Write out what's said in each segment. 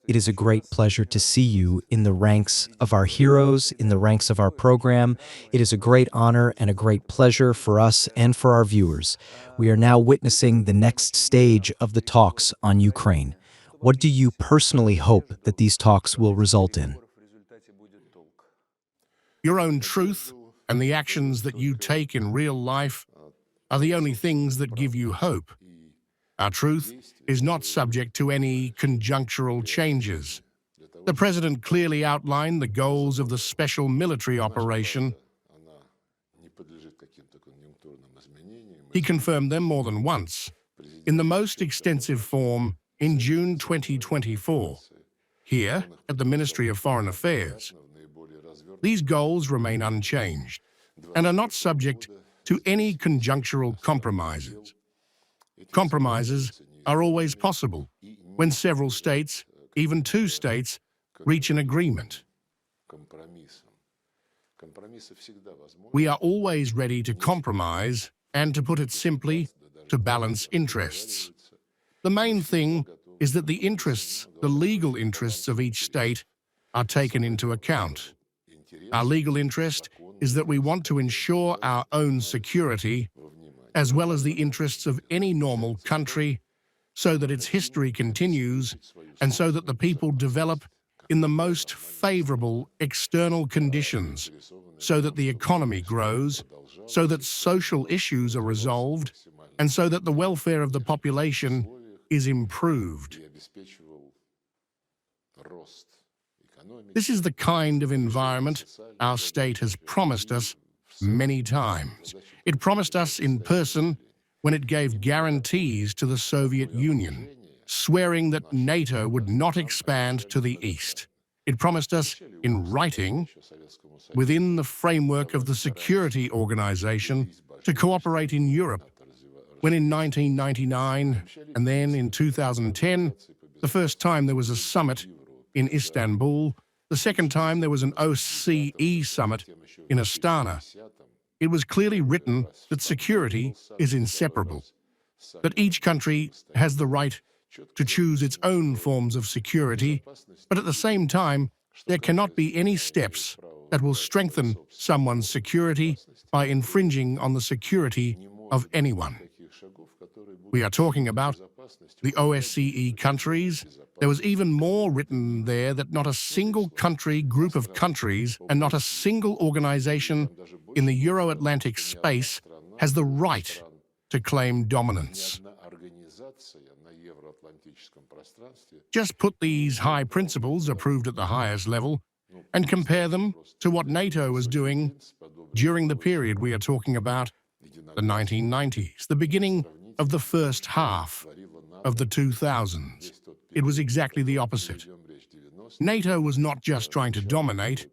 It is a great pleasure to see you in the ranks of our heroes, in the ranks of our program. It is a great honor and a great pleasure for us and for our viewers. We are now witnessing the next stage of the talks on Ukraine. What do you personally hope that these talks will result in? Your own truth and the actions that you take in real life are the only things that give you hope. Our truth is not subject to any conjunctural changes. The President clearly outlined the goals of the special military operation. He confirmed them more than once, in the most extensive form in June 2024, here at the Ministry of Foreign Affairs. These goals remain unchanged and are not subject to any conjunctural compromises. Compromises are always possible when several states, even two states, reach an agreement. We are always ready to compromise and, to put it simply, to balance interests. The main thing is that the interests, the legal interests of each state, are taken into account. Our legal interest is that we want to ensure our own security, as well as the interests of any normal country, so that its history continues and so that the people develop in the most favorable external conditions, so that the economy grows, so that social issues are resolved, and so that the welfare of the population is improved. This is the kind of environment our state has promised us many times. It promised us in person when it gave guarantees to the Soviet Union, swearing that NATO would not expand to the east. It promised us in writing, within the framework of the Security Organization, to cooperate in Europe, when in 1999 and then in 2010, the first time there was a summit in Istanbul, the second time there was an OSCE summit in Astana. It was clearly written that security is inseparable, that each country has the right to choose its own forms of security, but at the same time, there cannot be any steps that will strengthen someone's security by infringing on the security of anyone. We are talking about the OSCE countries. There was even more written there that not a single country, group of countries, and not a single organization in the Euro-Atlantic space has the right to claim dominance. Just put these high principles, approved at the highest level, and compare them to what NATO was doing during the period we are talking about, the 1990s, the beginning of the first half of the 2000s. It was exactly the opposite. NATO was not just trying to dominate,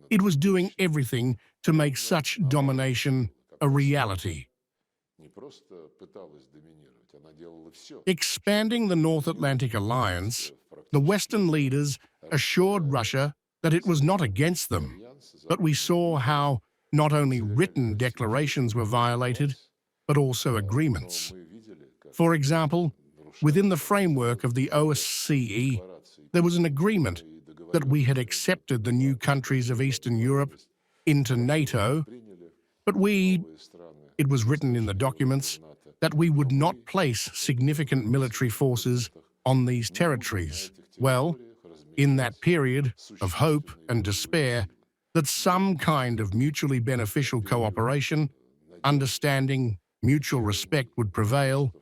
it was doing everything to make such domination a reality. Expanding the North Atlantic Alliance, the Western leaders assured Russia that it was not against them, but we saw how not only written declarations were violated, but also agreements. For example, within the framework of the OSCE, there was an agreement that we had accepted the new countries of Eastern Europe into NATO, but it was written in the documents, that we would not place significant military forces on these territories. Well, in that period of hope and despair, that some kind of mutually beneficial cooperation, understanding, mutual respect would prevail,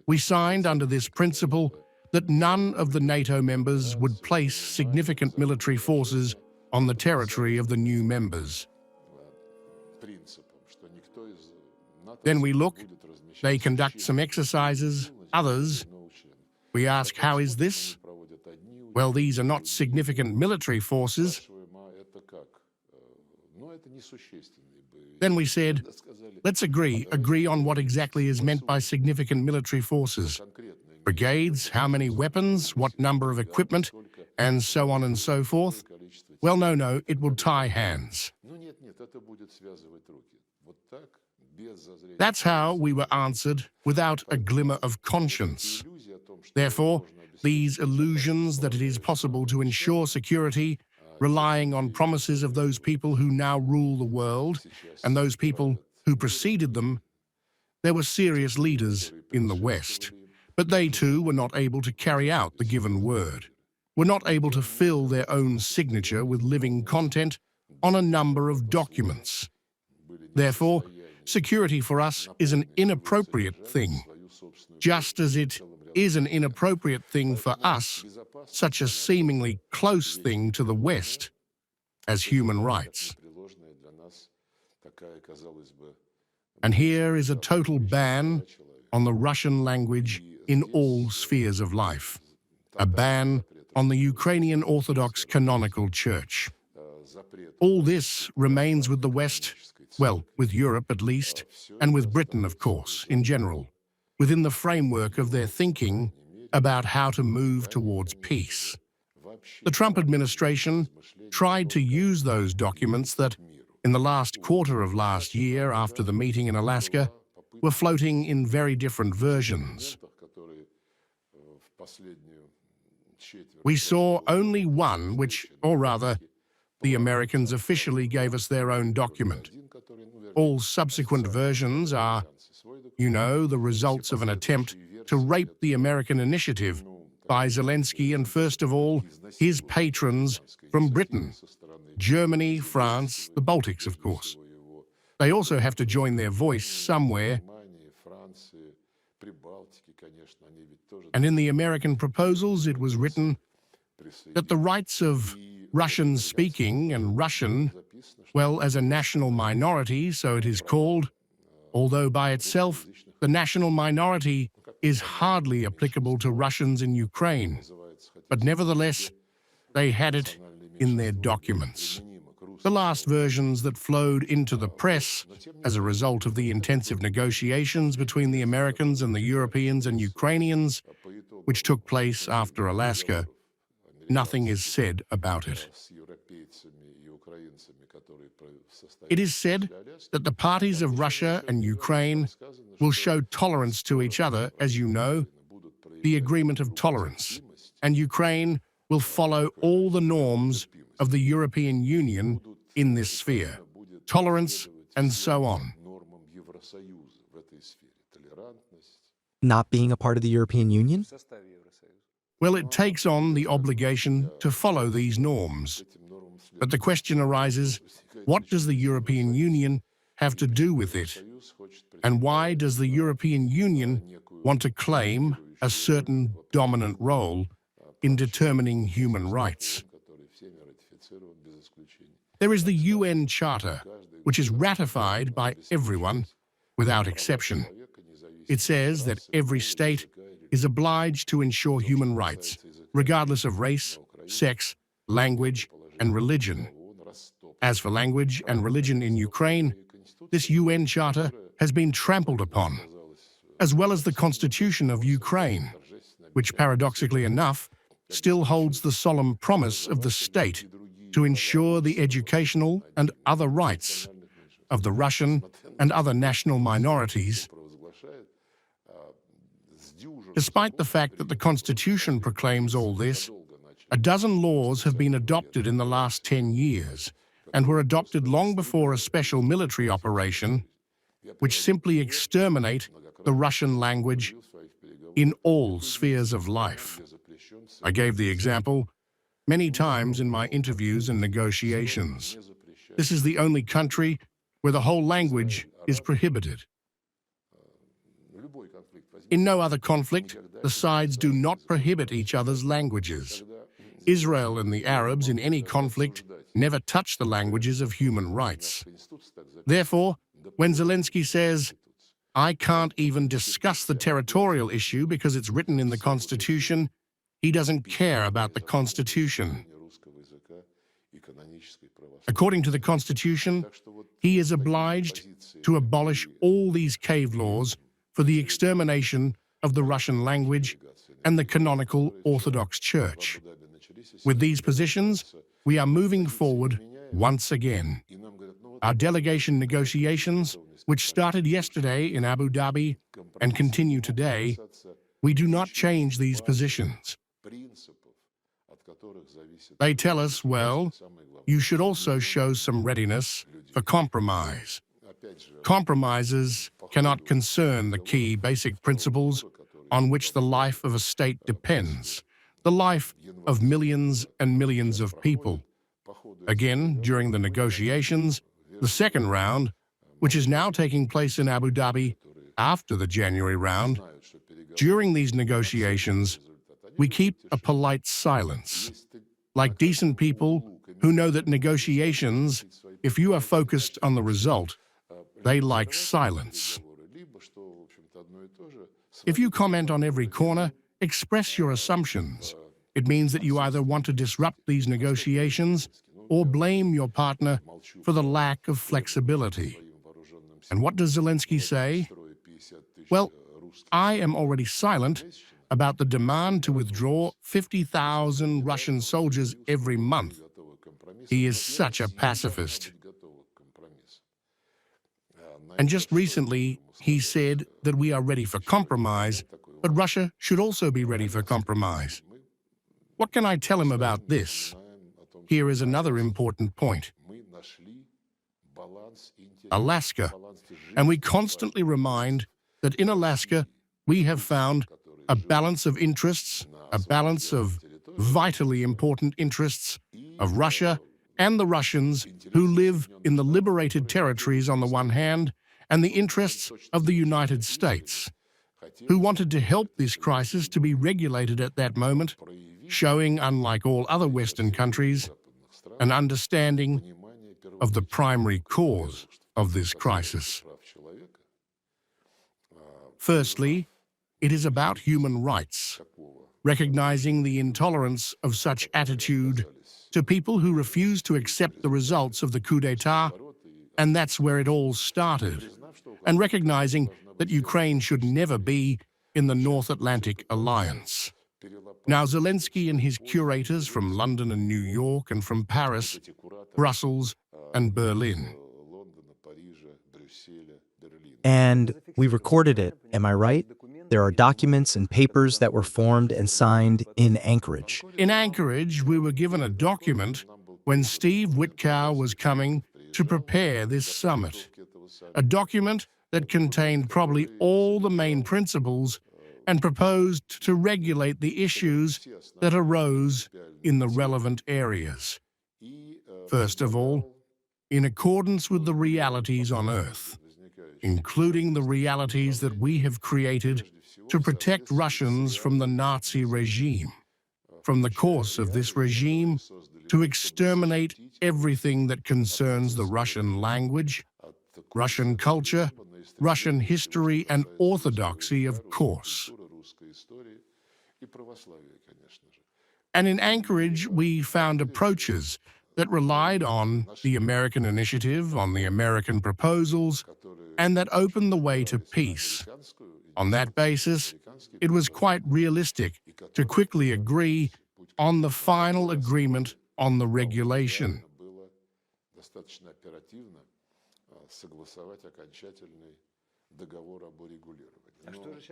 we signed under this principle that none of the NATO members would place significant military forces on the territory of the new members. Then we look, they conduct some exercises, others. We ask, how is this? Well, these are not significant military forces. Then we said, let's agree on what exactly is meant by significant military forces. Brigades, how many weapons, what number of equipment, and so on and so forth. Well, no, it will tie hands. That's how we were answered without a glimmer of conscience. Therefore, These illusions that it is possible to ensure security, relying on promises of those people who now rule the world and those people who preceded them. There were serious leaders in the West, but they too were not able to carry out the given word, were not able to fill their own signature with living content on a number of documents. Therefore, security for us is an inappropriate thing, just as it is an inappropriate thing for us, such a seemingly close thing to the West, as human rights. And here is a total ban on the Russian language in all spheres of life, a ban on the Ukrainian Orthodox Canonical Church. All this remains with the West, well, with Europe at least, and with Britain, of course, in general, within the framework of their thinking about how to move towards peace. The Trump administration tried to use those documents that, in the last quarter of last year after the meeting in Alaska, were floating in very different versions. We saw only one which, or rather, the Americans officially gave us their own document. All subsequent versions are, the results of an attempt to rape the American initiative by Zelensky and, first of all, his patrons from Britain, Germany, France, the Baltics, of course. They also have to join their voice somewhere. And in the American proposals, it was written that the rights of Russian-speaking and Russian, well, as a national minority, so it is called, although by itself the national minority is hardly applicable to Russians in Ukraine, but nevertheless, they had it in their documents. The last versions that flowed into the press as a result of the intensive negotiations between the Americans and the Europeans and Ukrainians, which took place after Alaska, nothing is said about it. It is said that the parties of Russia and Ukraine will show tolerance to each other, as you know, the agreement of tolerance, and Ukraine will follow all the norms of the European Union in this sphere, tolerance and so on. Not being a part of the European Union? Well, it takes on the obligation to follow these norms. But the question arises, what does the European Union have to do with it? And why does the European Union want to claim a certain dominant role in determining human rights? There is the UN Charter, which is ratified by everyone without exception. It says that every state is obliged to ensure human rights, regardless of race, sex, language, and religion. As for language and religion in Ukraine, this UN Charter has been trampled upon, as well as the Constitution of Ukraine, which paradoxically enough still holds the solemn promise of the state to ensure the educational and other rights of the Russian and other national minorities. Despite the fact that the Constitution proclaims all this, a dozen laws have been adopted in the last 10 years and were adopted long before a special military operation which simply exterminate the Russian language in all spheres of life. I gave the example many times in my interviews and negotiations. This is the only country where the whole language is prohibited. In no other conflict, the sides do not prohibit each other's languages. Israel and the Arabs in any conflict never touch the languages of human rights. Therefore, when Zelensky says, "I can't even discuss the territorial issue because it's written in the Constitution," he doesn't care about the Constitution. According to the Constitution, he is obliged to abolish all these cave laws for the extermination of the Russian language and the canonical Orthodox Church. With these positions, we are moving forward once again. Our delegation negotiations, which started yesterday in Abu Dhabi and continue today, we do not change these positions. They tell us, well, you should also show some readiness for compromise. Compromises cannot concern the key basic principles on which the life of a state depends, the life of millions and millions of people. Again, during the negotiations, the second round, which is now taking place in Abu Dhabi after the January round, during these negotiations, we keep a polite silence. Like decent people who know that negotiations, if you are focused on the result, they like silence. If you comment on every corner, express your assumptions. It means that you either want to disrupt these negotiations or blame your partner for the lack of flexibility. And what does Zelensky say? Well, I am already silent about the demand to withdraw 50,000 Russian soldiers every month. He is such a pacifist. And just recently, he said that we are ready for compromise, but Russia should also be ready for compromise. What can I tell him about this? Here is another important point. Alaska. And we constantly remind that in Alaska, we have found a balance of interests, a balance of vitally important interests of Russia and the Russians who live in the liberated territories on the one hand, and the interests of the United States, who wanted to help this crisis to be regulated at that moment, showing, unlike all other Western countries, an understanding of the primary cause of this crisis. Firstly, it is about human rights, recognizing the intolerance of such attitude to people who refuse to accept the results of the coup d'etat, and that's where it all started, and recognizing that Ukraine should never be in the North Atlantic Alliance. Now, Zelensky and his curators from London and New York and from Paris, Brussels and Berlin. And we recorded it, am I right? There are documents and papers that were formed and signed in Anchorage. In Anchorage, we were given a document when Steve Witkow was coming to prepare this summit. A document that contained probably all the main principles and proposed to regulate the issues that arose in the relevant areas. First of all, in accordance with the realities on Earth, including the realities that we have created to protect Russians from the Nazi regime, from the course of this regime to exterminate everything that concerns the Russian language, Russian culture, Russian history and orthodoxy, of course. And in Anchorage, we found approaches that relied on the American initiative, on the American proposals, and that opened the way to peace. On that basis, it was quite realistic to quickly agree on the final agreement on the regulation.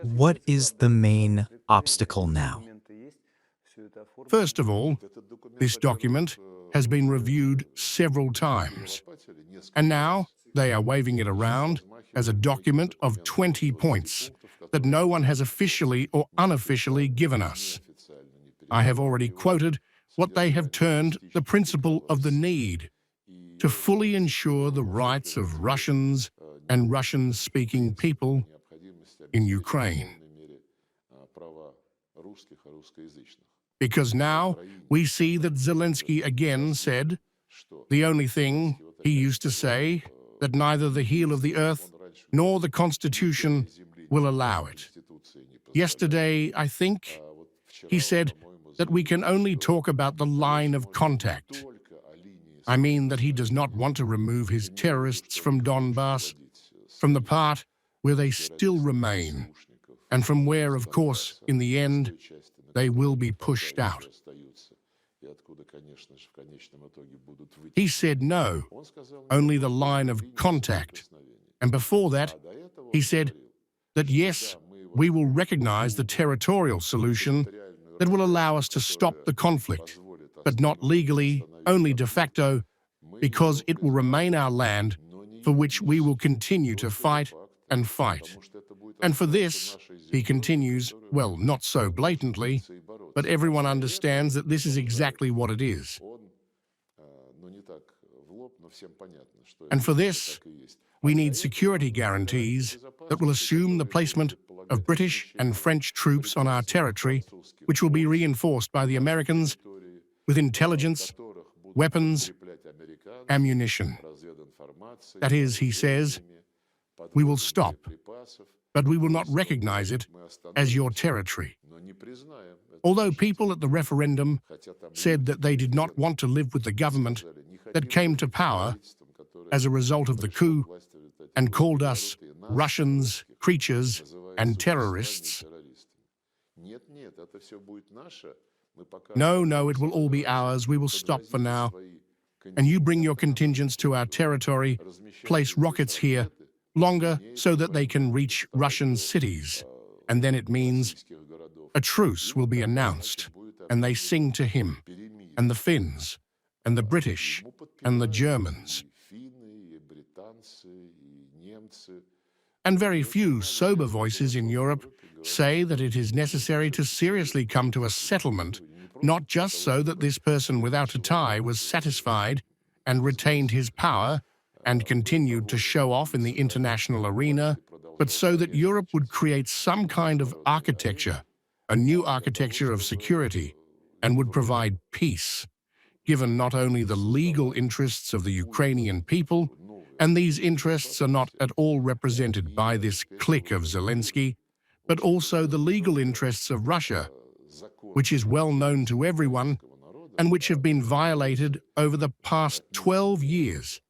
What is the main obstacle now? First of all, this document has been reviewed several times, and now they are waving it around as a document of 20 points that no one has officially or unofficially given us. I have already quoted what they have termed the principle of the need to fully ensure the rights of Russians and Russian-speaking people in Ukraine. Because now we see that Zelensky again said the only thing he used to say, that neither the heel of the earth nor the Constitution will allow it. Yesterday, I think, he said that we can only talk about the line of contact. I mean that he does not want to remove his terrorists from Donbass, from the part where they still remain, and from where, of course, in the end, they will be pushed out. He said no, only the line of contact. And before that, he said that yes, we will recognize the territorial solution that will allow us to stop the conflict, but not legally, only de facto, because it will remain our land for which we will continue to fight and fight. And for this, he continues, well, not so blatantly, but everyone understands that this is exactly what it is. And for this, we need security guarantees that will assume the placement of British and French troops on our territory, which will be reinforced by the Americans with intelligence, weapons, ammunition. That is, he says, we will stop, but we will not recognize it as your territory. Although people at the referendum said that they did not want to live with the government that came to power as a result of the coup and called us Russians, creatures, and terrorists. No, it will all be ours. We will stop for now. And you bring your contingents to our territory, place rockets here, longer so that they can reach Russian cities. And then it means a truce will be announced, and they sing to him, and the Finns, and the British, and the Germans. And very few sober voices in Europe say that it is necessary to seriously come to a settlement, not just so that this person without a tie was satisfied and retained his power and continued to show off in the international arena, but so that Europe would create some kind of architecture, a new architecture of security, and would provide peace, given not only the legal interests of the Ukrainian people, and these interests are not at all represented by this clique of Zelensky, but also the legal interests of Russia, which is well known to everyone and which have been violated over the past 12 years,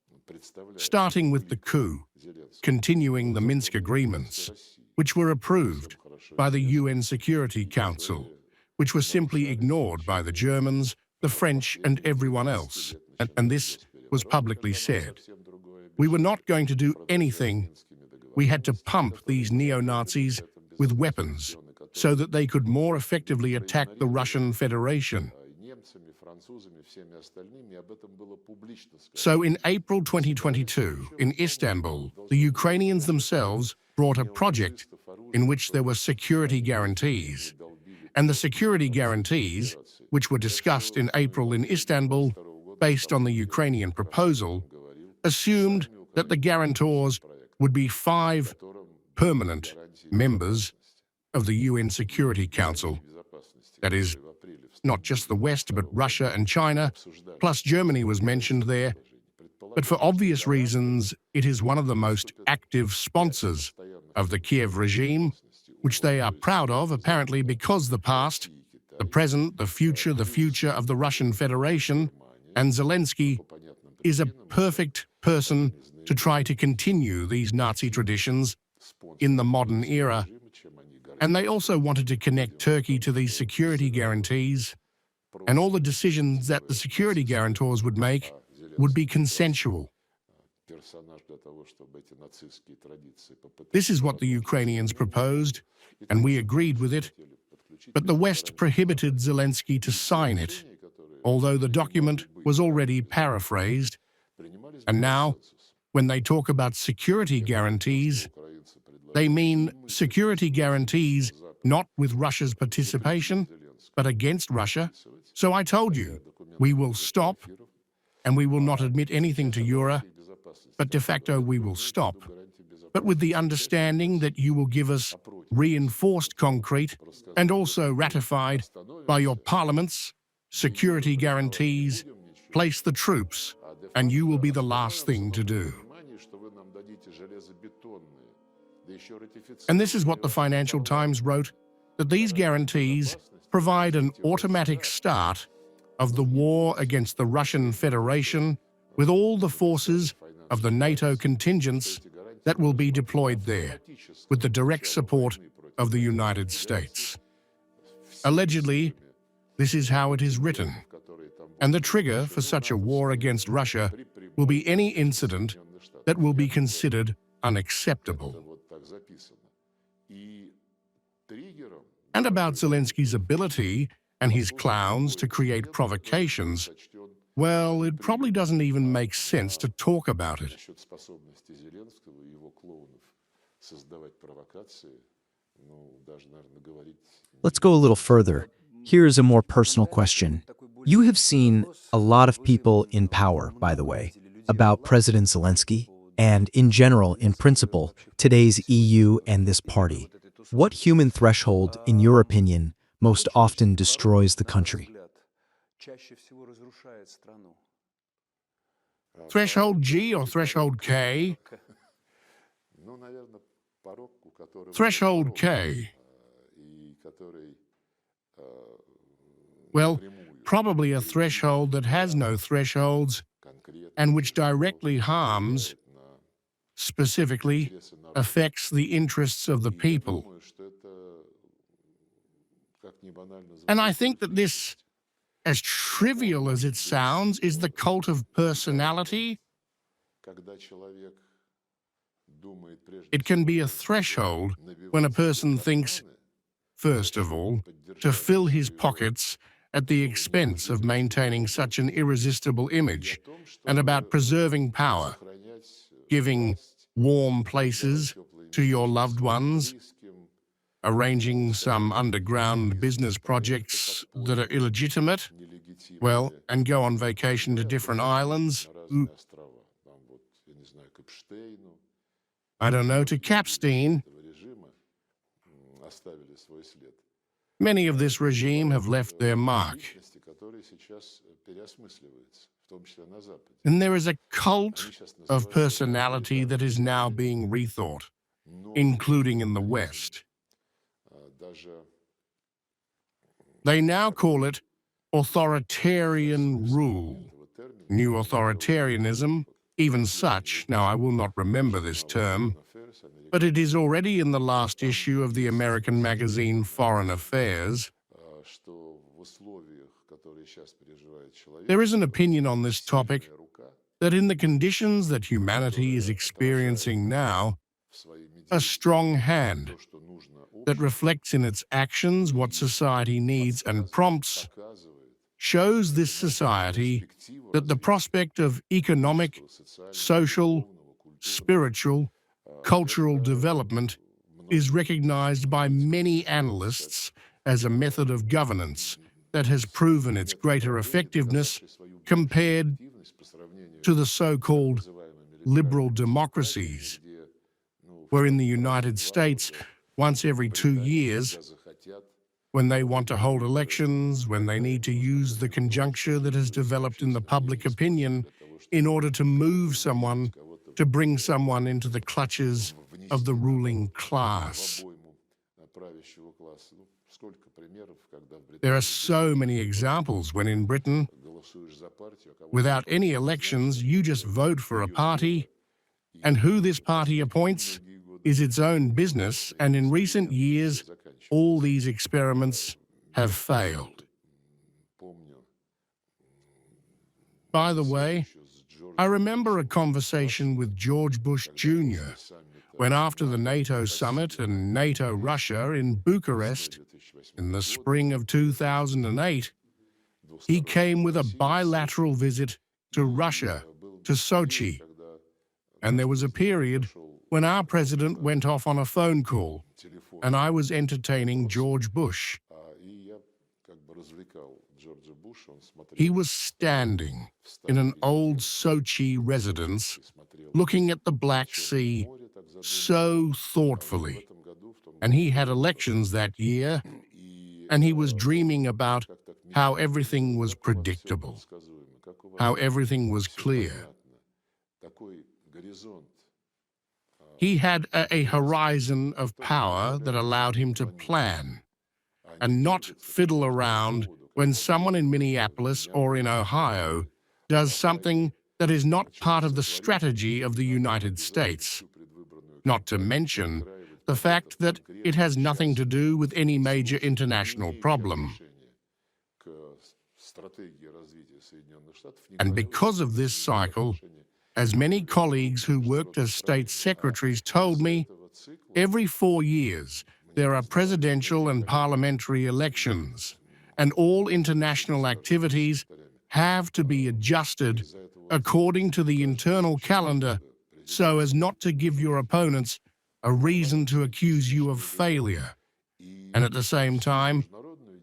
starting with the coup, continuing the Minsk agreements, which were approved by the UN Security Council, which were simply ignored by the Germans, the French, and everyone else. And this was publicly said. We were not going to do anything. We had to pump these neo-Nazis with weapons so that they could more effectively attack the Russian Federation. So in April 2022, in Istanbul, the Ukrainians themselves brought a project in which there were security guarantees. And the security guarantees, which were discussed in April in Istanbul, based on the Ukrainian proposal, assumed that the guarantors would be 5 permanent members of the UN Security Council. That is, not just the West, but Russia and China, plus Germany was mentioned there. But for obvious reasons, it is one of the most active sponsors of the Kiev regime, which they are proud of, apparently because the past, the present, the future of the Russian Federation, and Zelensky is a perfect person to try to continue these Nazi traditions in the modern era. And they also wanted to connect Turkey to these security guarantees, and all the decisions that the security guarantors would make would be consensual. This is what the Ukrainians proposed, and we agreed with it, but the West prohibited Zelensky to sign it, although the document was already paraphrased. And now, when they talk about security guarantees, they mean security guarantees not with Russia's participation, but against Russia. So I told you, we will stop, and we will not admit anything to Euro, but de facto we will stop, but with the understanding that you will give us reinforced concrete and also ratified by your parliaments, security guarantees, place the troops, and you will be the last thing to do. And this is what the Financial Times wrote, that these guarantees provide an automatic start of the war against the Russian Federation with all the forces of the NATO contingents that will be deployed there, with the direct support of the United States. Allegedly, this is how it is written, and the trigger for such a war against Russia will be any incident that will be considered unacceptable. And about Zelensky's ability and his clowns to create provocations, well, it probably doesn't even make sense to talk about it. Let's go a little further. Here's a more personal question. You have seen a lot of people in power, by the way, about President Zelensky, and in general, in principle, today's EU and this party. What human threshold, in your opinion, most often destroys the country? Threshold G or threshold K? Threshold K. Well, probably a threshold that has no thresholds and which directly harms, specifically affects the interests of the people. And I think that this, as trivial as it sounds, is the cult of personality. It can be a threshold when a person thinks, first of all, to fill his pockets at the expense of maintaining such an irresistible image, and about preserving power, giving warm places to your loved ones, arranging some underground business projects that are illegitimate, well, and go on vacation to different islands, I don't know, to Capstein. Many of this regime have left their mark. And there is a cult of personality that is now being rethought, including in the West. They now call it authoritarian rule, new authoritarianism, even such, now I will not remember this term, but it is already in the last issue of the American magazine Foreign Affairs. There is an opinion on this topic that in the conditions that humanity is experiencing now, a strong hand that reflects in its actions what society needs and prompts shows this society that the prospect of economic, social, spiritual, cultural development is recognized by many analysts as a method of governance that has proven its greater effectiveness compared to the so-called liberal democracies, where in the United States, once every 2 years, when they want to hold elections, when they need to use the conjuncture that has developed in the public opinion in order to move someone, to bring someone into the clutches of the ruling class. There are so many examples when in Britain, without any elections, you just vote for a party, and who this party appoints is its own business, and in recent years, all these experiments have failed. By the way, I remember a conversation with George Bush Jr. when after the NATO Summit and NATO-Russia in Bucharest in the spring of 2008, he came with a bilateral visit to Russia, to Sochi, and there was a period when our president went off on a phone call, and I was entertaining George Bush. He was standing in an old Sochi residence, looking at the Black Sea so thoughtfully. And he had elections that year, and he was dreaming about how everything was predictable, how everything was clear. He had a horizon of power that allowed him to plan and not fiddle around when someone in Minneapolis or in Ohio does something that is not part of the strategy of the United States, not to mention the fact that it has nothing to do with any major international problem. And because of this cycle, as many colleagues who worked as state secretaries told me, every 4 years there are presidential and parliamentary elections, and all international activities have to be adjusted according to the internal calendar so as not to give your opponents a reason to accuse you of failure, and at the same time,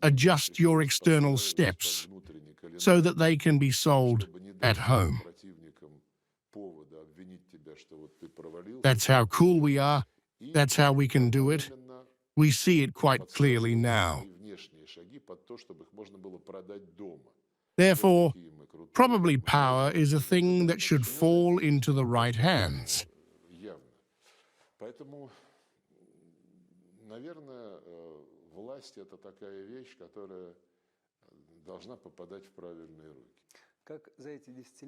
adjust your external steps so that they can be sold at home. That's how cool we are. That's how we can do it. We see it quite clearly now. Therefore, probably power is a thing that should fall into the right hands.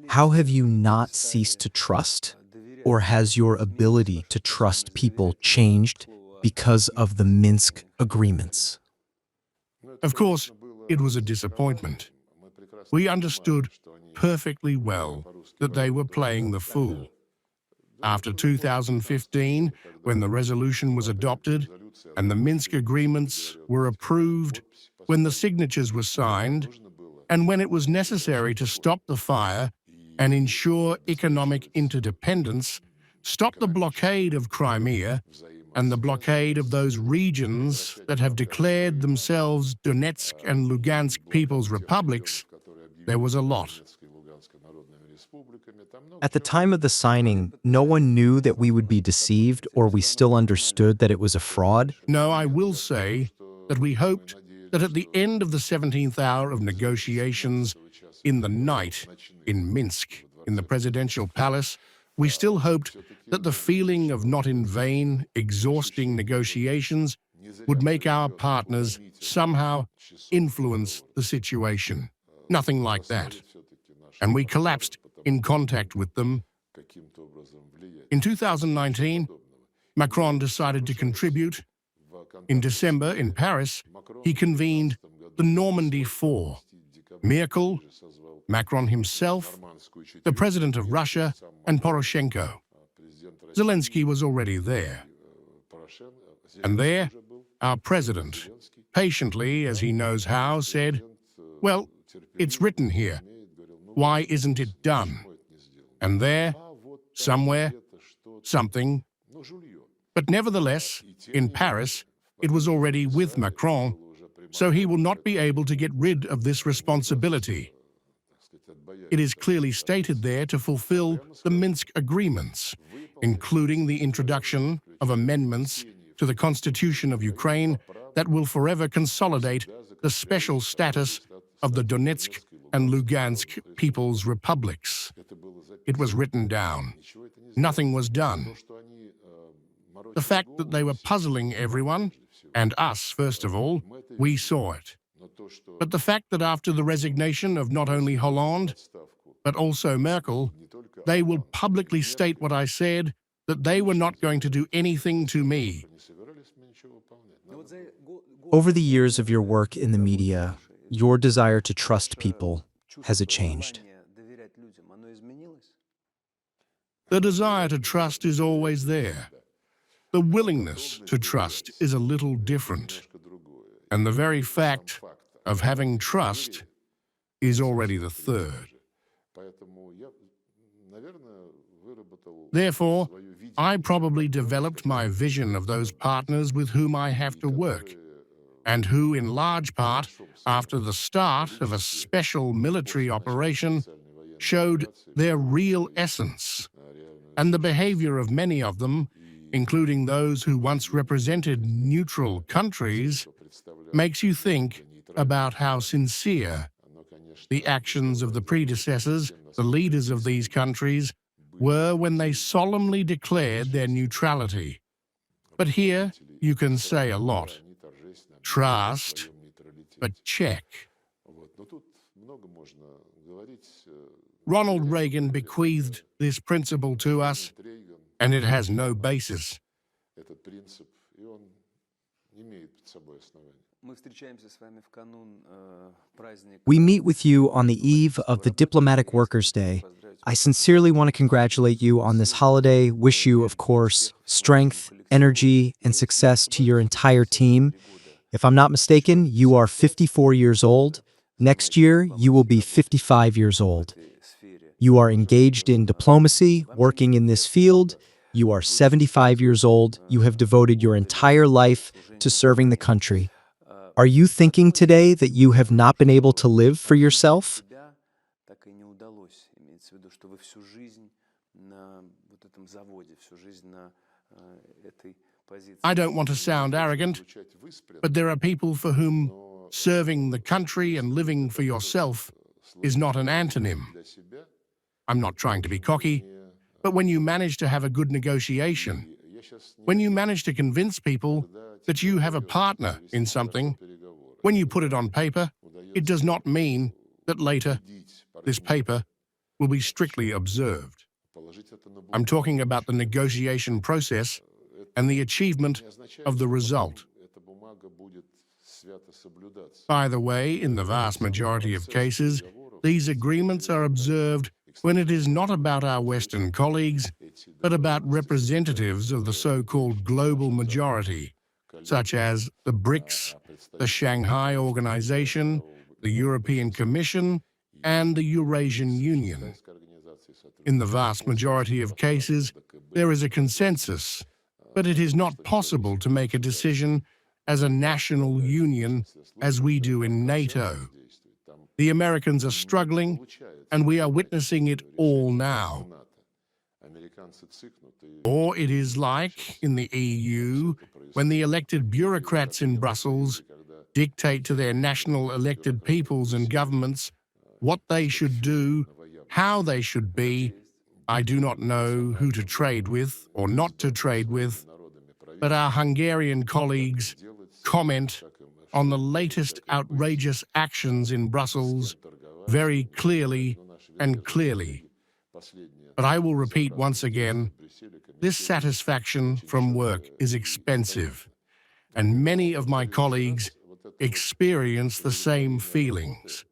How have you not ceased to trust? Or has your ability to trust people changed because of the Minsk agreements? Of course, it was a disappointment. We understood perfectly well that they were playing the fool. After 2015, when the resolution was adopted and the Minsk agreements were approved, when the signatures were signed, and when it was necessary to stop the fire and ensure economic interdependence, stop the blockade of Crimea and the blockade of those regions that have declared themselves Donetsk and Lugansk People's Republics, there was a lot. At the time of the signing, no one knew that we would be deceived, or we still understood that it was a fraud? No, I will say that we hoped that at the end of the 17th hour of negotiations in the night in Minsk, in the presidential palace, we still hoped that the feeling of not in vain, exhausting negotiations would make our partners somehow influence the situation. Nothing like that. And we collapsed in contact with them. In 2019, Macron decided to contribute. In December, in Paris, he convened the Normandy Four. Merkel, Macron himself, the President of Russia, and Poroshenko. Zelensky was already there. And there, our President, patiently, as he knows how, said, "Well, it's written here. Why isn't it done?" And there, somewhere, something. But nevertheless, in Paris, it was already with Macron, so he will not be able to get rid of this responsibility. It is clearly stated there to fulfill the Minsk agreements, including the introduction of amendments to the Constitution of Ukraine that will forever consolidate the special status of the Donetsk and Lugansk People's Republics. It was written down. Nothing was done. The fact that they were puzzling everyone, and us first of all, we saw it. But the fact that after the resignation of not only Hollande, but also Merkel, they will publicly state what I said, that they were not going to do anything to me. Over the years of your work in the media, your desire to trust people, has it changed? The desire to trust is always there. The willingness to trust is a little different. And the very fact of having trust is already the third. Therefore, I probably developed my vision of those partners with whom I have to work, and who, in large part, after the start of a special military operation, showed their real essence. And the behavior of many of them, including those who once represented neutral countries, makes you think about how sincere the actions of the predecessors, the leaders of these countries, were when they solemnly declared their neutrality. But here you can say a lot. Trust, but check. Ronald Reagan bequeathed this principle to us, and it has no basis. We meet with you on the eve of the Diplomatic Workers' Day. I sincerely want to congratulate you on this holiday, wish you, of course, strength, energy, and success to your entire team. If I'm not mistaken, you are 54 years old. Next year, you will be 55 years old. You are engaged in diplomacy, working in this field. You are 75 years old. You have devoted your entire life to serving the country. Are you thinking today that you have not been able to live for yourself? I don't want to sound arrogant, but there are people for whom serving the country and living for yourself is not an antonym. I'm not trying to be cocky, but when you manage to have a good negotiation, when you manage to convince people that you have a partner in something, when you put it on paper, it does not mean that later this paper will be strictly observed. I'm talking about the negotiation process and the achievement of the result. By the way, in the vast majority of cases, these agreements are observed when it is not about our Western colleagues, but about representatives of the so-called global majority, such as the BRICS, the Shanghai Organization, the European Commission, and the Eurasian Union. In the vast majority of cases, there is a consensus, but it is not possible to make a decision as a national union as we do in NATO. The Americans are struggling, and we are witnessing it all now. Or it is like in the EU, when the elected bureaucrats in Brussels dictate to their national elected peoples and governments what they should do, how they should be. I do not know who to trade with or not to trade with, but our Hungarian colleagues comment on the latest outrageous actions in Brussels very clearly and clearly. But I will repeat once again, this satisfaction from work is expensive, and many of my colleagues experience the same feelings.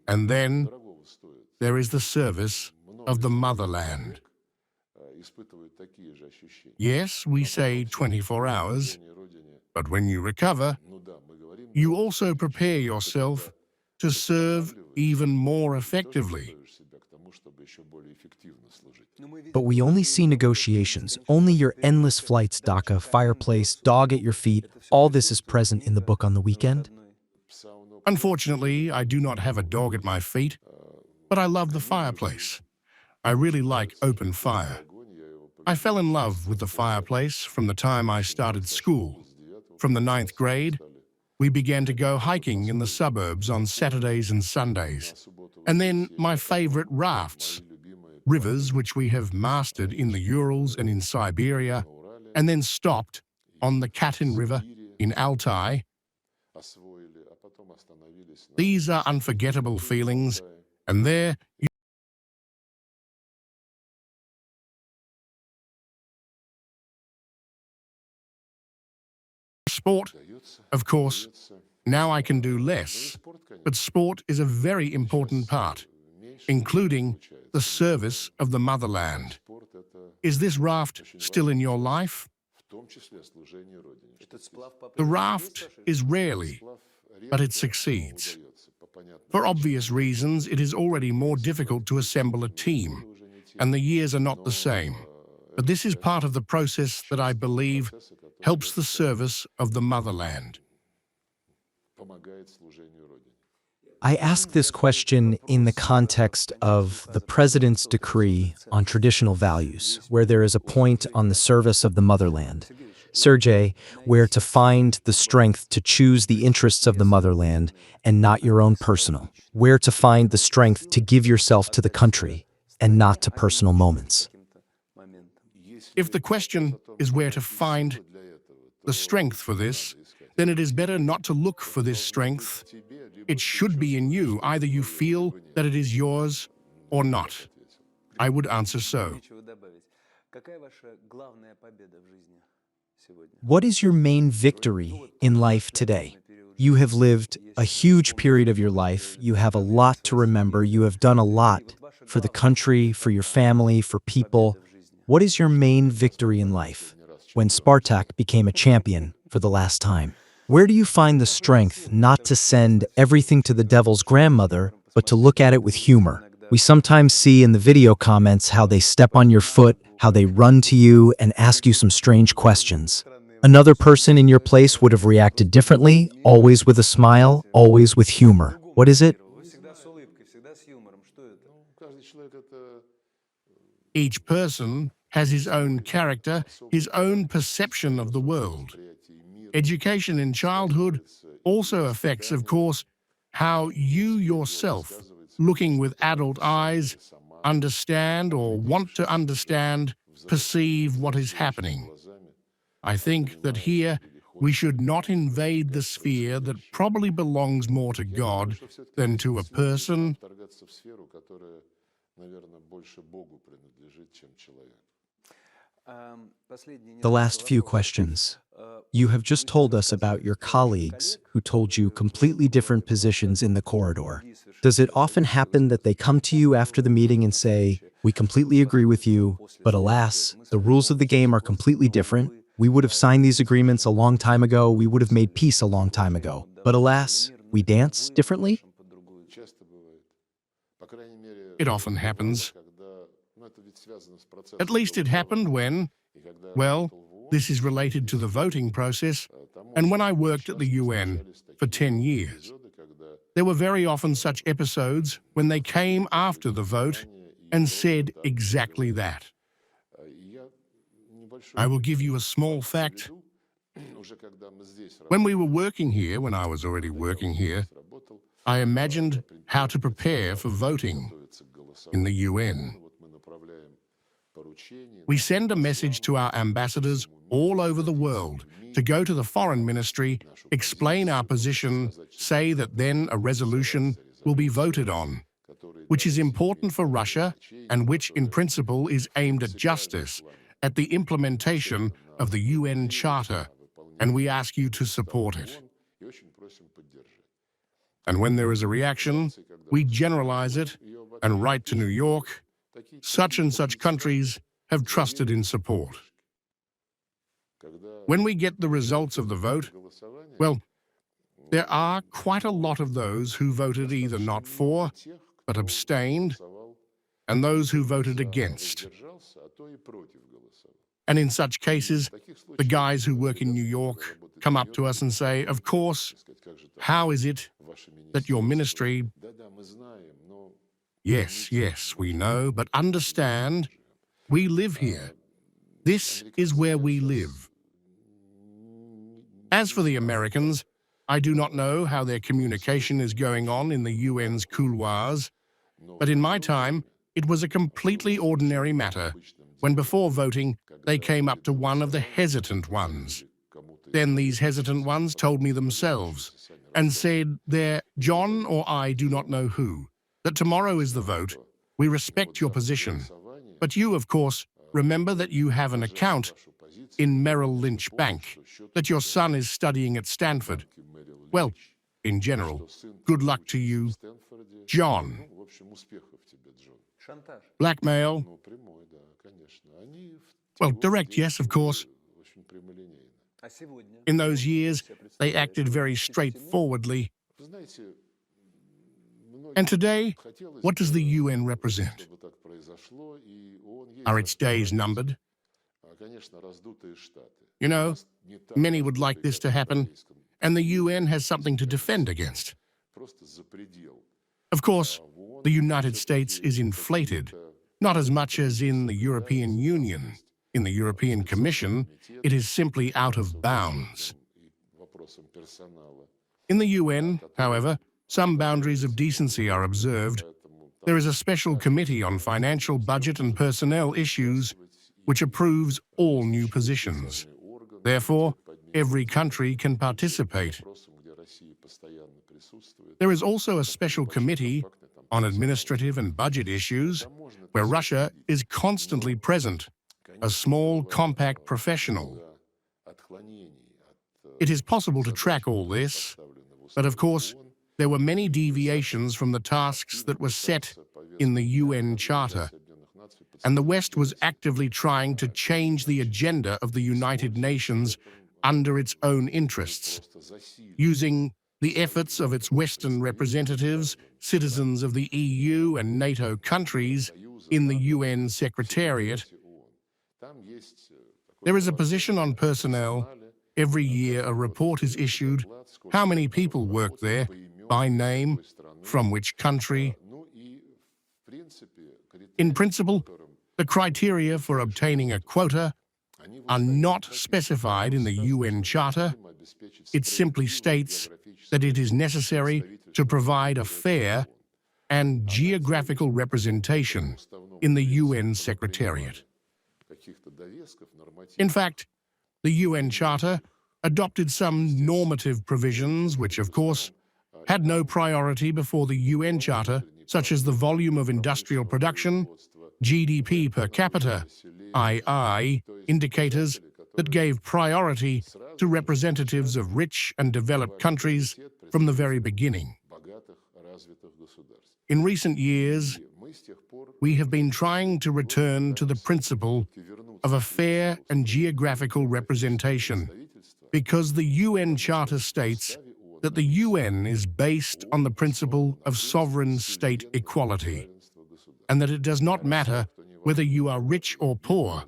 And then there is the service of the motherland. Yes, we say 24 hours, but when you recover, you also prepare yourself to serve even more effectively. But we only see negotiations, only your endless flights, DACA, fireplace, dog at your feet. All this is present in the book on the weekend. Unfortunately, I do not have a dog at my feet, but I love the fireplace. I really like open fire. I fell in love with the fireplace from the time I started school. From the 9th grade, we began to go hiking in the suburbs on Saturdays and Sundays. And then my favorite rafts, rivers which we have mastered in the Urals and in Siberia, and then stopped on the Katyn River in Altai. These are unforgettable feelings, and there sport, of course, now I can do less, but sport is a very important part, including the service of the motherland. Is this raft still in your life? The raft is rarely, but it succeeds. For obvious reasons, it is already more difficult to assemble a team, and the years are not the same. But this is part of the process that I believe helps the service of the motherland. I ask this question in the context of the President's decree on traditional values, where there is a point on the service of the motherland. Sergey, where to find the strength to choose the interests of the motherland and not your own personal. Where to find the strength to give yourself to the country and not to personal moments. If the question is where to find the strength for this, then it is better not to look for this strength. It should be in you. Either you feel that it is yours or not. I would answer so. What is your main victory in life today? You have lived a huge period of your life. You have a lot to remember. You have done a lot for the country, for your family, for people. What is your main victory in life when Spartak became a champion for the last time? Where do you find the strength not to send everything to the devil's grandmother, but to look at it with humor? We sometimes see in the video comments how they step on your foot, how they run to you and ask you some strange questions. Another person in your place would have reacted differently, always with a smile, always with humor. What is it? Each person has his own character, his own perception of the world. Education in childhood also affects, of course, how you yourself, looking with adult eyes, understand or want to understand, perceive what is happening. I think that here we should not invade the sphere that probably belongs more to God than to a person. The last few questions. You have just told us about your colleagues who told you completely different positions in the corridor. Does it often happen that they come to you after the meeting and say, "We completely agree with you, but alas, the rules of the game are completely different. We would have signed these agreements a long time ago, we would have made peace a long time ago. But alas, we dance differently"? It often happens. At least it happened when, well, this is related to the voting process, and when I worked at the UN for 10 years. There were very often such episodes when they came after the vote and said exactly that. I will give you a small fact. When we were working here, when I was already working here, I imagined how to prepare for voting in the UN. We send a message to our ambassadors all over the world to go to the Foreign Ministry, explain our position, say that then a resolution will be voted on, which is important for Russia and which in principle is aimed at justice, at the implementation of the UN Charter, and we ask you to support it. And when there is a reaction, we generalize it and write to New York, such and such countries have trusted in support. When we get the results of the vote, well, there are quite a lot of those who voted either not for, but abstained, and those who voted against. And in such cases, the guys who work in New York come up to us and say, "Of course, how is it that your ministry..." Yes, we know, but understand, we live here. This is where we live. As for the Americans, I do not know how their communication is going on in the UN's couloirs, but in my time, it was a completely ordinary matter when before voting, they came up to one of the hesitant ones. Then these hesitant ones told me themselves and said they're John or I do not know who, that tomorrow is the vote. We respect your position. But you, of course, remember that you have an account in Merrill Lynch Bank, that your son is studying at Stanford. Well, in general, good luck to you, John. Blackmail? Well, direct, yes, of course. In those years, they acted very straightforwardly. And today, what does the UN represent? Are its days numbered? You know, many would like this to happen, and the UN has something to defend against. Of course, the United States is inflated, not as much as in the European Union. In the European Commission, it is simply out of bounds. In the UN, however, some boundaries of decency are observed. There is a special committee on financial, budget and personnel issues which approves all new positions. Therefore, every country can participate. There is also a special committee on administrative and budget issues where Russia is constantly present, a small, compact professional. It is possible to track all this, but of course, there were many deviations from the tasks that were set in the UN Charter, and the West was actively trying to change the agenda of the United Nations under its own interests, using the efforts of its Western representatives, citizens of the EU and NATO countries in the UN Secretariat. There is a position on personnel. Every year a report is issued, how many people work there, by name, from which country. In principle, the criteria for obtaining a quota are not specified in the UN Charter. It simply states that it is necessary to provide a fair and geographical representation in the UN Secretariat. In fact, the UN Charter adopted some normative provisions which, of course, had no priority before the UN Charter, such as the volume of industrial production, GDP per capita, II, indicators that gave priority to representatives of rich and developed countries from the very beginning. In recent years, we have been trying to return to the principle of a fair and geographical representation, because the UN Charter states that the UN is based on the principle of sovereign state equality, and that it does not matter whether you are rich or poor,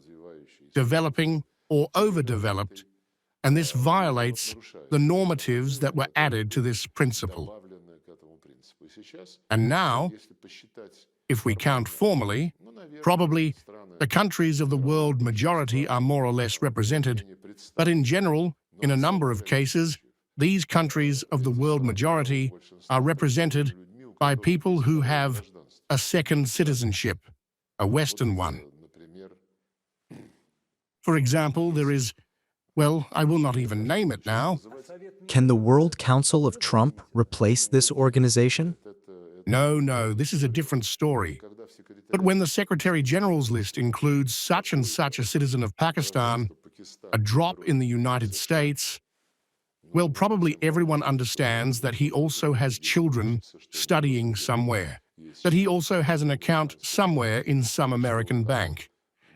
developing or overdeveloped, and this violates the normatives that were added to this principle. And now, if we count formally, probably the countries of the world majority are more or less represented, but in general, in a number of cases, these countries of the world majority are represented by people who have a second citizenship, a Western one. For example, there is, well, I will not even name it now. Can the World Council of Trump replace this organization? No, this is a different story. But when the Secretary General's list includes such and such a citizen of Pakistan, a drop in the United States, well, probably everyone understands that he also has children studying somewhere, that he also has an account somewhere in some American bank,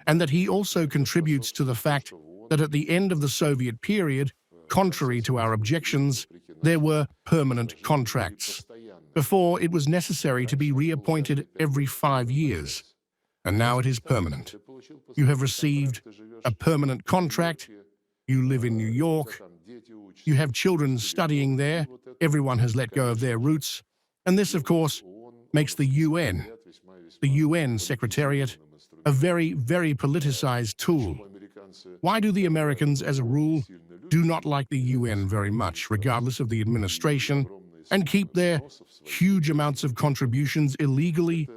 and that he also contributes to the fact that at the end of the Soviet period, contrary to our objections, there were permanent contracts. Before, it was necessary to be reappointed every 5 years, and now it is permanent. You have received a permanent contract, you live in New York, you have children studying there, everyone has let go of their roots, and this, of course, makes the UN Secretariat, a very, very politicized tool. Why do the Americans, as a rule, do not like the UN very much, regardless of the administration, and keep their huge amounts of contributions illegally?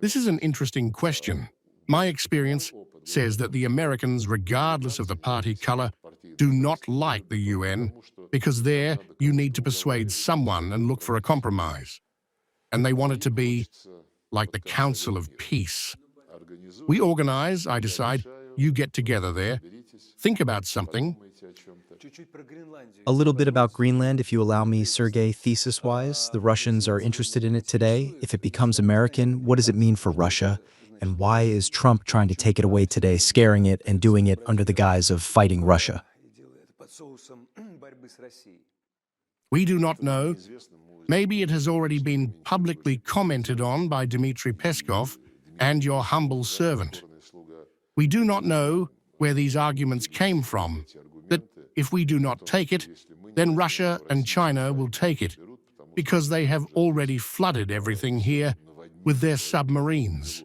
This is an interesting question. My experience says that the Americans, regardless of the party color, do not like the UN, because there you need to persuade someone and look for a compromise. And they want it to be like the Council of Peace. We organize, I decide, you get together there, think about something. A little bit about Greenland, if you allow me, Sergey, thesis-wise. The Russians are interested in it today. If it becomes American, what does it mean for Russia? And why is Trump trying to take it away today, scaring it and doing it under the guise of fighting Russia? We do not know. Maybe it has already been publicly commented on by Dmitry Peskov and your humble servant. We do not know where these arguments came from, that if we do not take it, then Russia and China will take it, because they have already flooded everything here with their submarines.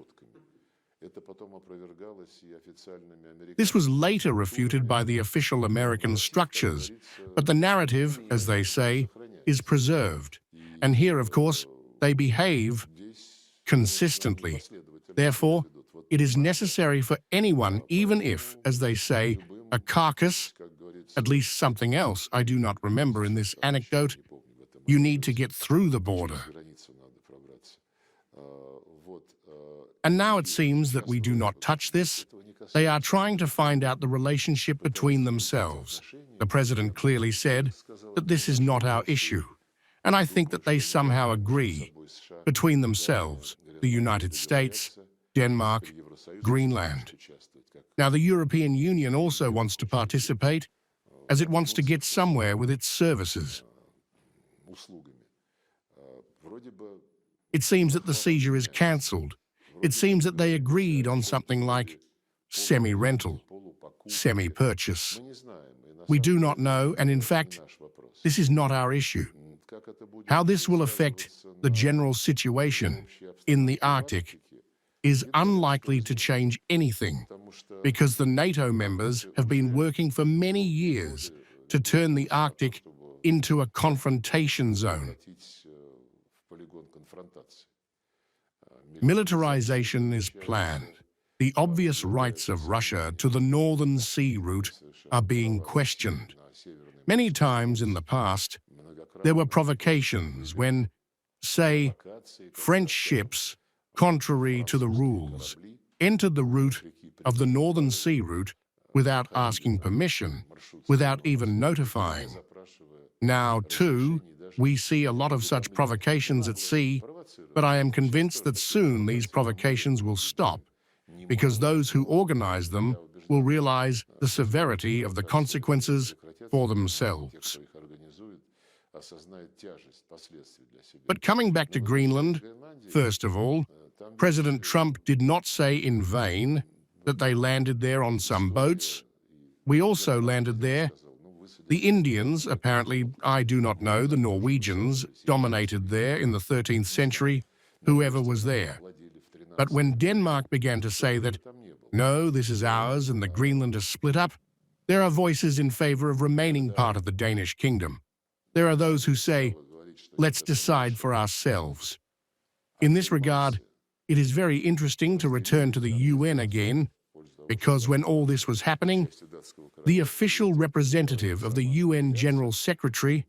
This was later refuted by the official American structures, but the narrative, as they say, is preserved. And here, of course, they behave consistently. Therefore, it is necessary for anyone, even if, as they say, a carcass, at least something else I do not remember in this anecdote, you need to get through the border. And now it seems that we do not touch this. They are trying to find out the relationship between themselves. The president clearly said that this is not our issue. And I think that they somehow agree between themselves, the United States, Denmark, Greenland. Now, the European Union also wants to participate. as it wants to get somewhere with its services. It seems that the seizure is cancelled. It seems that they agreed on something like semi-rental, semi-purchase. We do not know, and in fact, this is not our issue. How this will affect the general situation in the Arctic is unlikely to change anything, because the NATO members have been working for many years to turn the Arctic into a confrontation zone. Militarization is planned. The obvious rights of Russia to the Northern Sea route are being questioned. Many times in the past, there were provocations when, say, French ships, contrary to the rules, entered the route of the Northern Sea route without asking permission, without even notifying. Now, too, we see a lot of such provocations at sea, but I am convinced that soon these provocations will stop, because those who organize them will realize the severity of the consequences for themselves. But coming back to Greenland, first of all, President Trump did not say in vain that they landed there on some boats. We also landed there. The Indians, apparently, I do not know, the Norwegians, dominated there in the 13th century, whoever was there. But when Denmark began to say that, no, this is ours and the Greenland is split up, there are voices in favor of remaining part of the Danish kingdom. There are those who say, let's decide for ourselves. In this regard, it is very interesting to return to the UN again, because when all this was happening, the official representative of the UN General Secretary,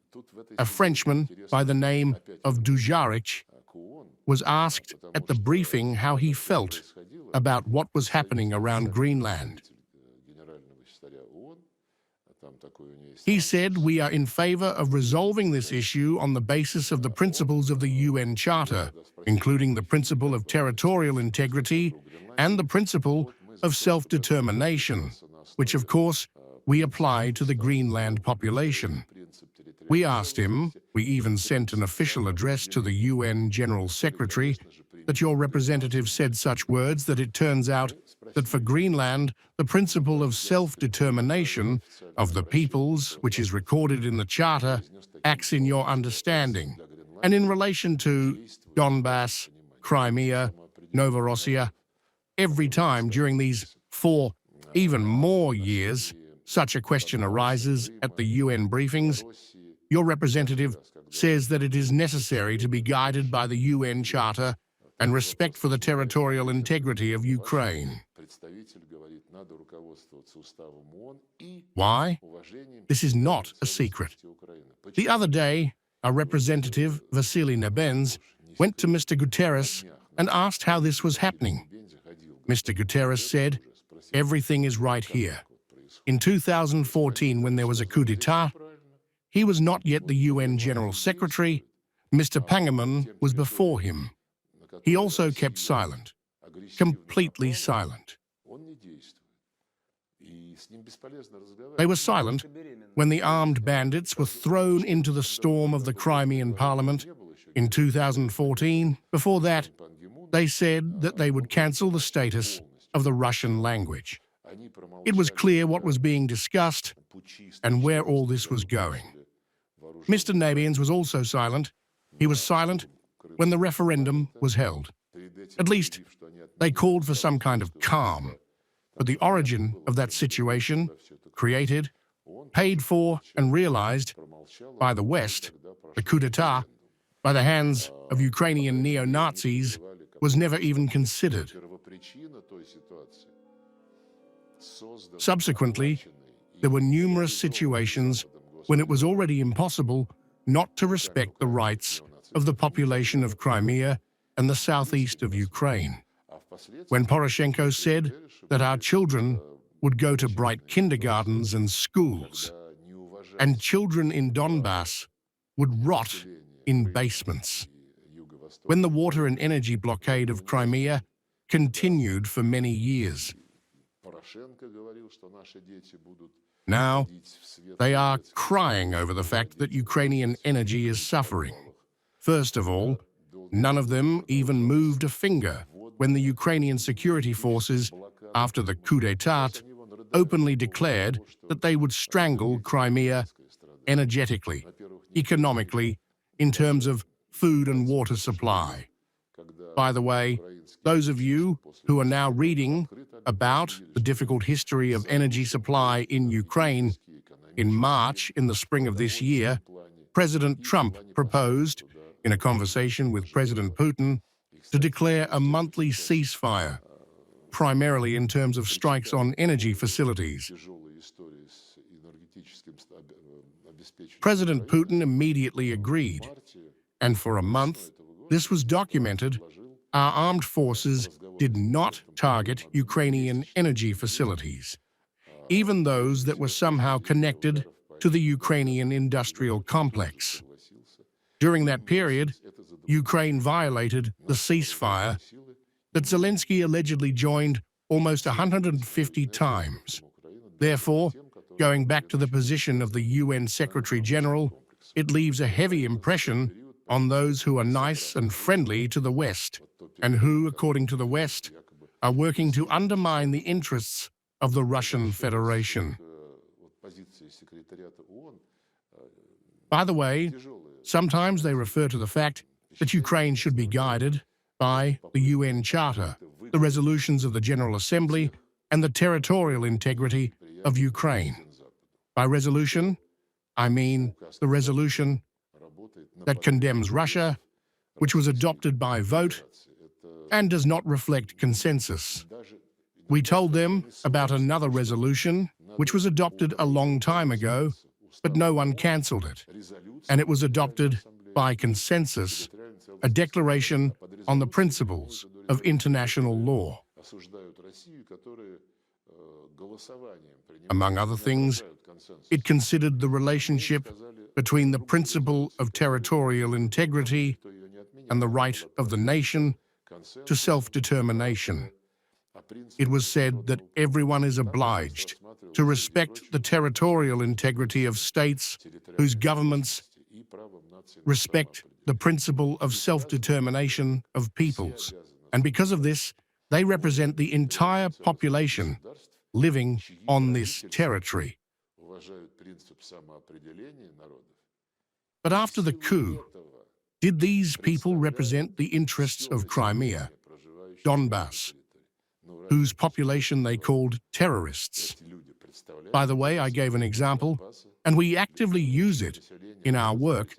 a Frenchman by the name of Dujarric, was asked at the briefing how he felt about what was happening around Greenland. He said, we are in favor of resolving this issue on the basis of the principles of the UN Charter, including the principle of territorial integrity and the principle of self-determination, which, of course, we apply to the Greenland population. We asked him, we even sent an official address to the UN General Secretary, that your representative said such words that it turns out that for Greenland, the principle of self-determination of the peoples, which is recorded in the Charter, acts in your understanding. And in relation to Donbass, Crimea, Novorossiya, every time during these 4, even more years, such a question arises at the UN briefings, your representative says that it is necessary to be guided by the UN Charter and respect for the territorial integrity of Ukraine. Why? This is not a secret. The other day, our representative, Vasily Nebens, went to Mr. Guterres and asked how this was happening. Mr. Guterres said, everything is right here. In 2014, when there was a coup d'etat, he was not yet the UN General Secretary. Mr. Pangaman was before him. He also kept silent, completely silent. They were silent when the armed bandits were thrown into the storm of the Crimean Parliament in 2014. Before that, they said that they would cancel the status of the Russian language. It was clear what was being discussed and where all this was going. Mr. Nebens was also silent. He was silent when the referendum was held. At least, they called for some kind of calm. But the origin of that situation, created, paid for, and realized by the West, the coup d'etat, by the hands of Ukrainian neo-Nazis, was never even considered. Subsequently, there were numerous situations when it was already impossible not to respect the rights of the population of Crimea and the southeast of Ukraine. When Poroshenko said that our children would go to bright kindergartens and schools, and children in Donbass would rot in basements. When the water and energy blockade of Crimea continued for many years. Now, they are crying over the fact that Ukrainian energy is suffering. First of all, none of them even moved a finger when the Ukrainian security forces, after the coup d'état, openly declared that they would strangle Crimea energetically, economically, in terms of food and water supply. By the way, those of you who are now reading about the difficult history of energy supply in Ukraine, in March, in the spring of this year, President Trump proposed, in a conversation with President Putin, to declare a monthly ceasefire, primarily in terms of strikes on energy facilities. President Putin immediately agreed, and for a month, this was documented, our armed forces did not target Ukrainian energy facilities, even those that were somehow connected to the Ukrainian industrial complex. During that period, Ukraine violated the ceasefire that Zelensky allegedly joined almost 150 times. Therefore, going back to the position of the UN Secretary-General, it leaves a heavy impression on those who are nice and friendly to the West, and who, according to the West, are working to undermine the interests of the Russian Federation. By the way, sometimes they refer to the fact that Ukraine should be guided by the UN Charter, the resolutions of the General Assembly, and the territorial integrity of Ukraine. By resolution, I mean the resolution that condemns Russia, which was adopted by vote and does not reflect consensus. We told them about another resolution which was adopted a long time ago, but no one cancelled it, and it was adopted by consensus, a declaration on the principles of international law. Among other things, it considered the relationship between the principle of territorial integrity and the right of the nation to self-determination. It was said that everyone is obliged to respect the territorial integrity of states whose governments respect the principle of self-determination of peoples. And because of this, they represent the entire population living on this territory. But after the coup, did these people represent the interests of Crimea, Donbass, whose population they called terrorists? By the way, I gave an example, and we actively use it in our work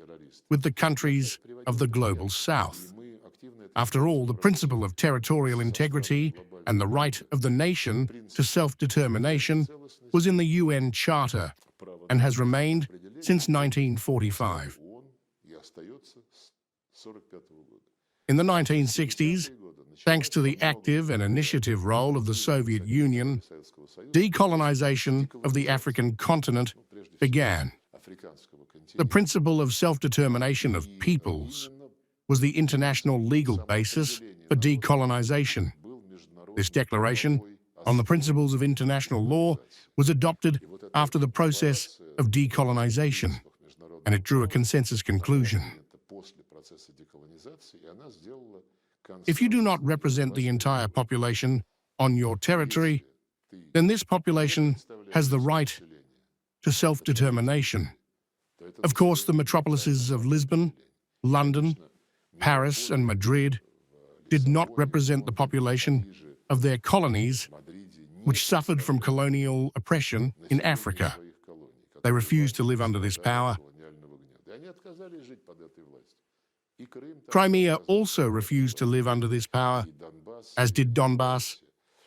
with the countries of the Global South. After all, the principle of territorial integrity and the right of the nation to self-determination was in the UN Charter and has remained since 1945. In the 1960s, thanks to the active and initiative role of the Soviet Union, decolonization of the African continent began. The principle of self-determination of peoples was the international legal basis for decolonization. This declaration on the principles of international law was adopted after the process of decolonization, and it drew a consensus conclusion. If you do not represent the entire population on your territory, then this population has the right to self-determination. Of course, the metropolises of Lisbon, London, Paris, and Madrid did not represent the population of their colonies, which suffered from colonial oppression in Africa. They refused to live under this power. Crimea also refused to live under this power, as did Donbass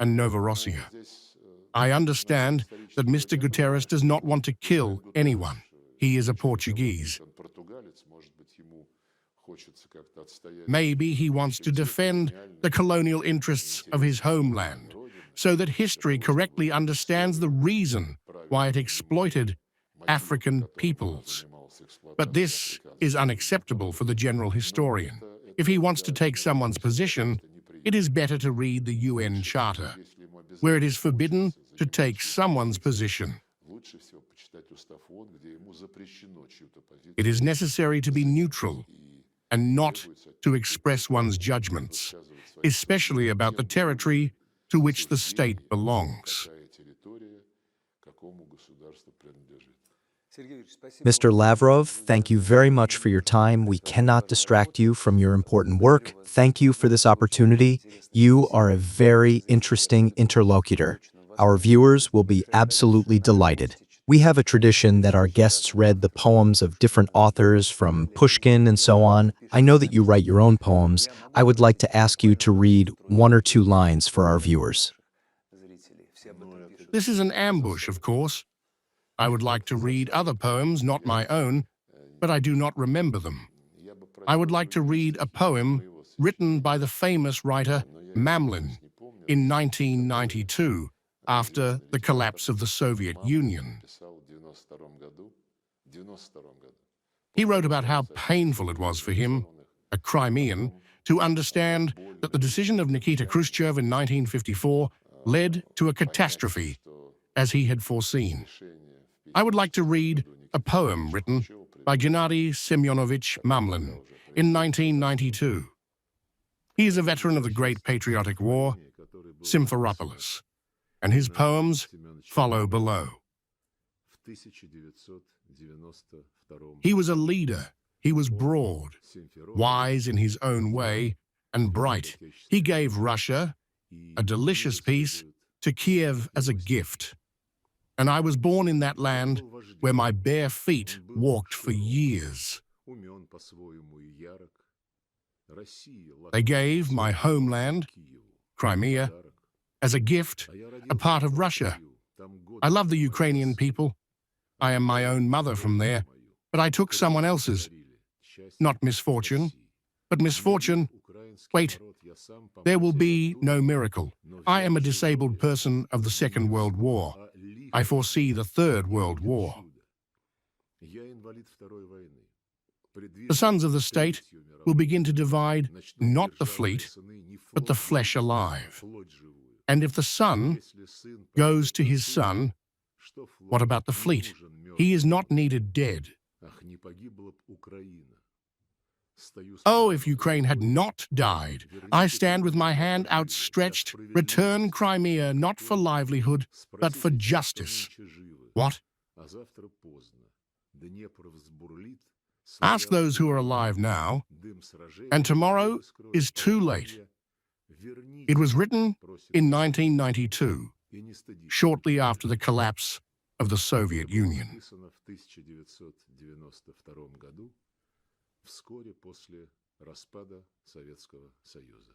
and Novorossiya. I understand that Mr. Guterres does not want to kill anyone. He is a Portuguese. Maybe he wants to defend the colonial interests of his homeland, so that history correctly understands the reason why it exploited African peoples. But this is unacceptable for the general historian. If he wants to take someone's position, it is better to read the UN Charter, where it is forbidden to take someone's position. It is necessary to be neutral and not to express one's judgments, especially about the territory to which the state belongs. Mr. Lavrov, thank you very much for your time. We cannot distract you from your important work. Thank you for this opportunity. You are a very interesting interlocutor. Our viewers will be absolutely delighted. We have a tradition that our guests read the poems of different authors from Pushkin and so on. I know that you write your own poems. I would like to ask you to read one or two lines for our viewers. This is an ambush, of course. I would like to read other poems, not my own, but I do not remember them. I would like to read a poem written by the famous writer Mamlin in 1992, after the collapse of the Soviet Union. He wrote about how painful it was for him, a Crimean, to understand that the decision of Nikita Khrushchev in 1954 led to a catastrophe, as he had foreseen. I would like to read a poem written by Gennady Semyonovich Mamlin in 1992. He is a veteran of the Great Patriotic War, Simferopol, and his poems follow below. He was a leader. He was broad, wise in his own way, and bright. He gave Russia a delicious peace to Kiev as a gift. And I was born in that land where my bare feet walked for years. They gave my homeland, Crimea, as a gift, a part of Russia. I love the Ukrainian people. I am my own mother from there, but I took someone else's. Not misfortune, but misfortune. Wait, there will be no miracle. I am a disabled person of the Second World War. I foresee the Third World War. The sons of the state will begin to divide not the fleet, but the flesh alive. And if the son goes to his son, what about the fleet? He is not needed dead. Oh, if Ukraine had not died, I stand with my hand outstretched, return Crimea not for livelihood, but for justice. What? Ask those who are alive now, and tomorrow is too late. It was written in 1992, shortly after the collapse of the Soviet Union. Вскоре после распада Советского Союза.